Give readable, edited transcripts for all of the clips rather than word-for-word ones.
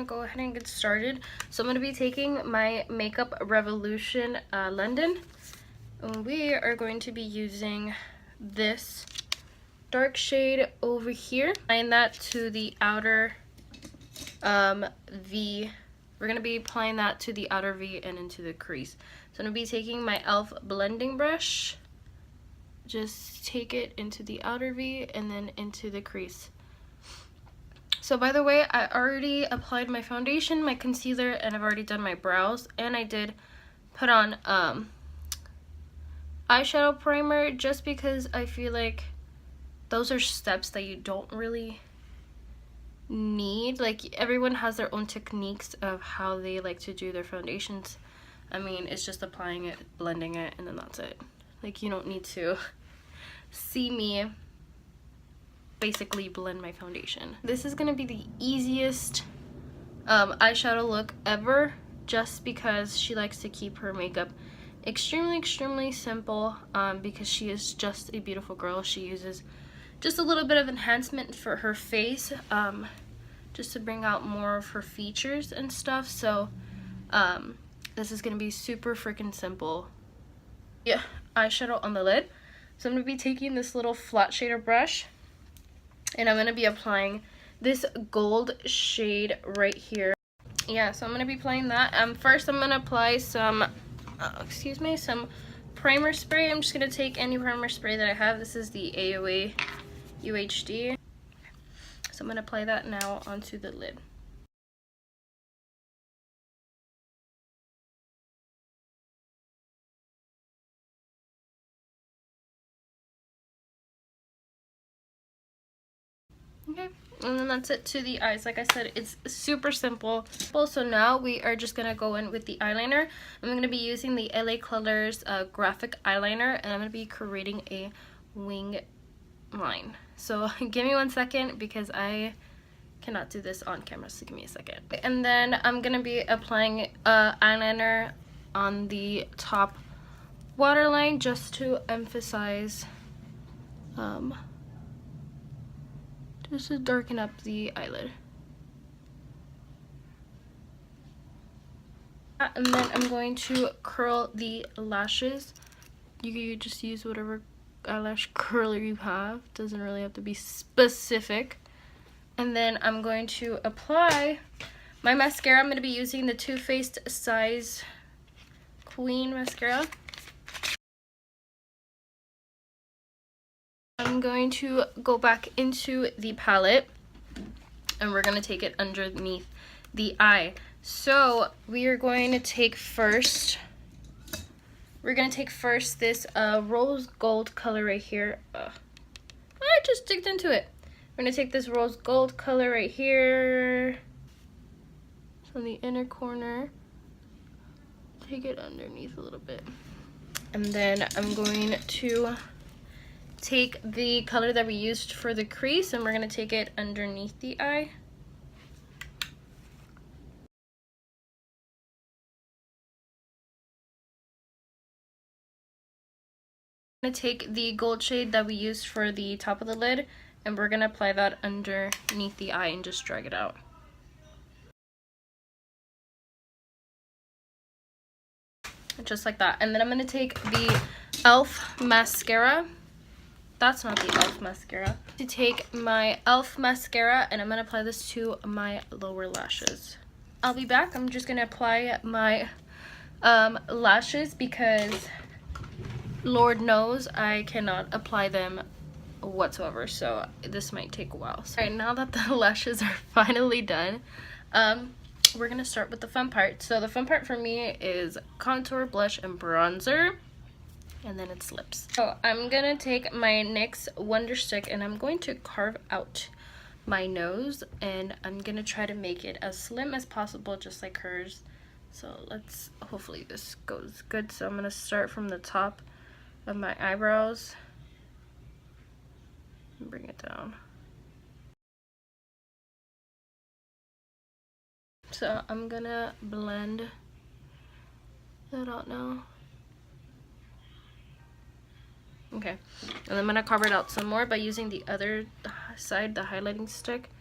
gonna go ahead and get started. So I'm gonna be taking my Makeup Revolution London, and we are going to be using this dark shade over here. Applying that to the outer V. We're gonna be applying that to the outer V and into the crease. So I'm gonna be taking my e.l.f. blending brush, just take it into the outer V and then into the crease. So by the way, I already applied my foundation, my concealer, and I've already done my brows, and I did put on eyeshadow primer, just because I feel like those are steps that you don't really need. Like, everyone has their own techniques of how they like to do their foundations. I mean, it's just applying it, blending it, and then that's it. Like, you don't need to see me basically blend my foundation. This is gonna be the easiest eyeshadow look ever, just because she likes to keep her makeup extremely simple, because she is just a beautiful girl. She uses just a little bit of enhancement for her face, just to bring out more of her features and stuff. So this is gonna be super freaking simple. Yeah, eyeshadow on the lid. So I'm gonna be taking this little flat shader brush, and I'm gonna be applying this gold shade right here. Yeah, so I'm gonna be applying that. First I'm gonna apply some some primer spray. I'm just gonna take any primer spray that I have. This is the AOA UHD. So I'm gonna apply that now onto the lid. Okay, and then that's it to the eyes. Like I said, it's super simple. So now we are just gonna go in with the eyeliner. I'm gonna be using the LA Colors graphic eyeliner, and I'm gonna be creating a wing line. So give me 1 second, because I cannot do this on camera, so give me a second. And then I'm gonna be applying eyeliner on the top waterline, just to emphasize, just to darken up the eyelid. And then I'm going to curl the lashes. You just use whatever eyelash curler you have. Doesn't really have to be specific. And then I'm going to apply my mascara. I'm going to be using the Too Faced Size Queen mascara. I'm going to go back into the palette, and we're going to take it underneath the eye. So we are going to take first, this rose gold color right here. I just digged into it. We're going to take this rose gold color right here, from the inner corner, take it underneath a little bit. And then I'm going to take the color that we used for the crease, and we're going to take it underneath the eye. I'm going to take the gold shade that we used for the top of the lid, and we're going to apply that underneath the eye and just drag it out. Just like that. And then I'm going to take the e.l.f. mascara. That's not the e.l.f. mascara. To take my e.l.f. mascara, and I'm going to apply this to my lower lashes. I'll be back. I'm just going to apply my lashes, because Lord knows I cannot apply them whatsoever, so this might take a while. So, alright, now that the lashes are finally done, we're gonna start with the fun part. So the fun part for me is contour, blush, and bronzer, and then it's lips. So I'm gonna take my NYX Wonder Stick, and I'm going to carve out my nose, and I'm gonna try to make it as slim as possible, just like hers. So hopefully this goes good. So I'm gonna start from the top of my eyebrows and bring it down. So I'm gonna blend that out now. Okay, and I'm gonna carve it out some more by using the other side, the highlighting stick.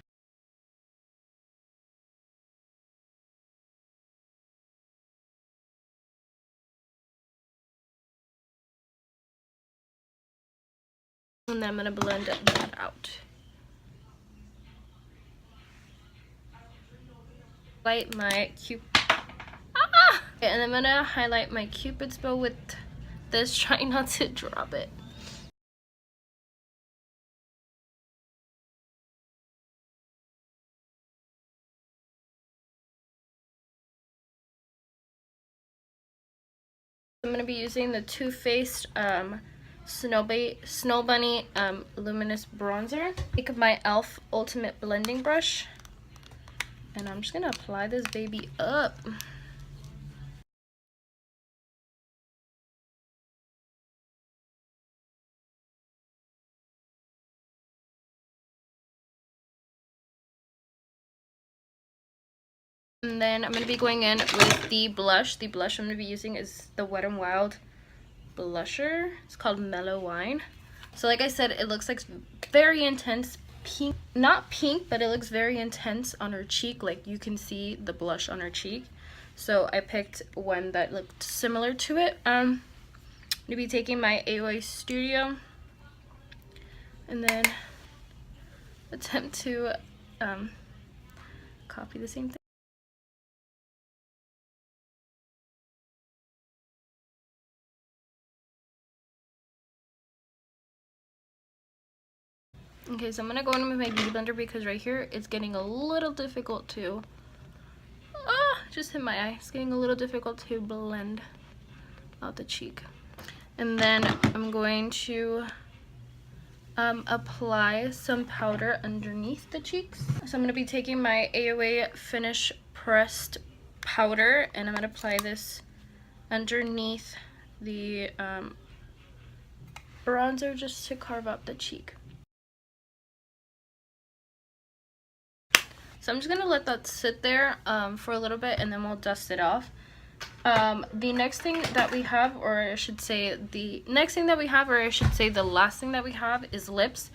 And then I'm gonna blend that out. Light my and I'm gonna highlight my Cupid's bow with this, trying not to drop it. I'm gonna be using the Too Faced Snow Bunny Luminous Bronzer. Take my e.l.f. Ultimate Blending Brush, and I'm just gonna apply this baby up. And then I'm going to be going in with the blush. The blush I'm going to be using is the Wet n Wild blusher. It's called Mellow Wine. So like I said, it looks like very intense pink. Not pink, but it looks very intense on her cheek. Like you can see the blush on her cheek. So I picked one that looked similar to it. I'm going to be taking my AOA Studio and then attempt to copy the same thing. Okay, so I'm gonna go in with my beauty blender because right here it's getting a little difficult to just hit my eye. It's getting a little difficult to blend out the cheek. And then I'm going to apply some powder underneath the cheeks. So I'm gonna be taking my AOA Finish Pressed powder and I'm gonna apply this underneath the bronzer just to carve out the cheek. So I'm just gonna let that sit there for a little bit and then we'll dust it off. The next thing that we have, or I should say the next thing that we have, or I should say the last thing that we have is lips.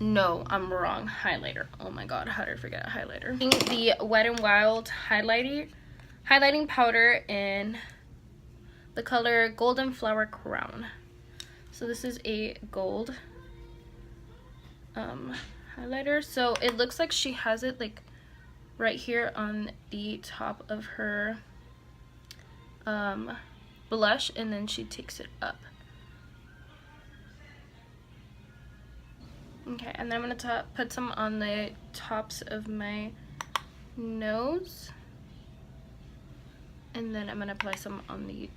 No, I'm wrong. Highlighter. Oh my god, how did I forget highlighter? The Wet n Wild highlighting powder in the color Golden Flower Crown. So this is a gold highlighter. So it looks like she has it like right here on the top of her blush, and then she takes it up. Okay, and then I'm gonna put some on the tops of my nose, and then I'm gonna apply some on the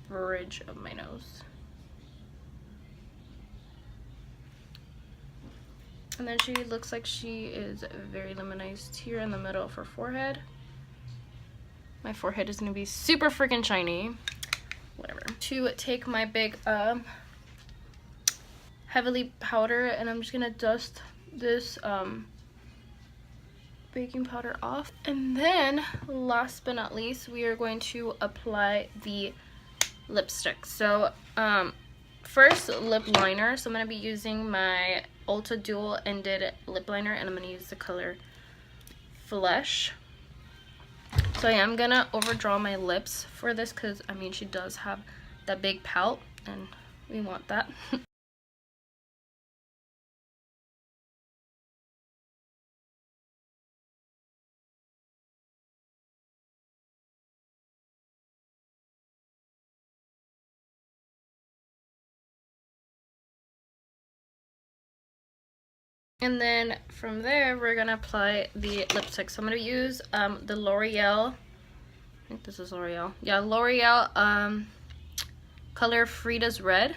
bridge of my nose. And then she looks like she is very luminized here in the middle of her forehead. My forehead is gonna be super freaking shiny. Whatever. To take my big heavily powder, and I'm just gonna dust this baking powder off. And then last but not least, we are going to apply the lipstick. So first, lip liner. So I'm gonna be using my Ulta Dual Ended lip liner, and I'm gonna use the color Flesh. So I am gonna overdraw my lips for this because I mean she does have that big pout and we want that. And then from there we're gonna apply the lipstick. So I'm gonna use the L'Oreal, I think this is L'Oreal, yeah, L'Oreal color Frida's Red,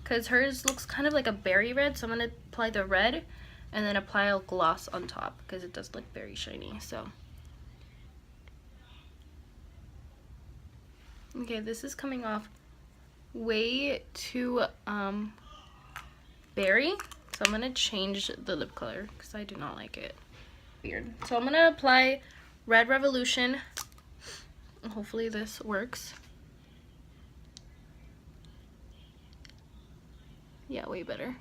because hers looks kind of like a berry red. So I'm gonna apply the red and then apply a gloss on top because it does look very shiny. So okay, this is coming off way too berry. So I'm gonna change the lip color because I do not like it. Weird. So I'm gonna apply Red Revolution. Hopefully this works. Yeah, way better.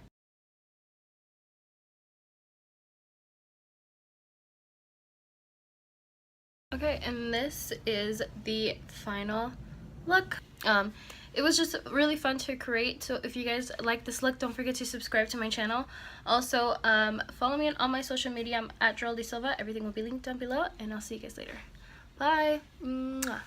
Okay, and this is the final look. it was just really fun to create. So if you guys like this look, don't forget to subscribe to my channel. Also, follow me on all my social media. I'm at Geraldine Silva. Everything will be linked down below, and I'll see you guys later. Bye. Mwah.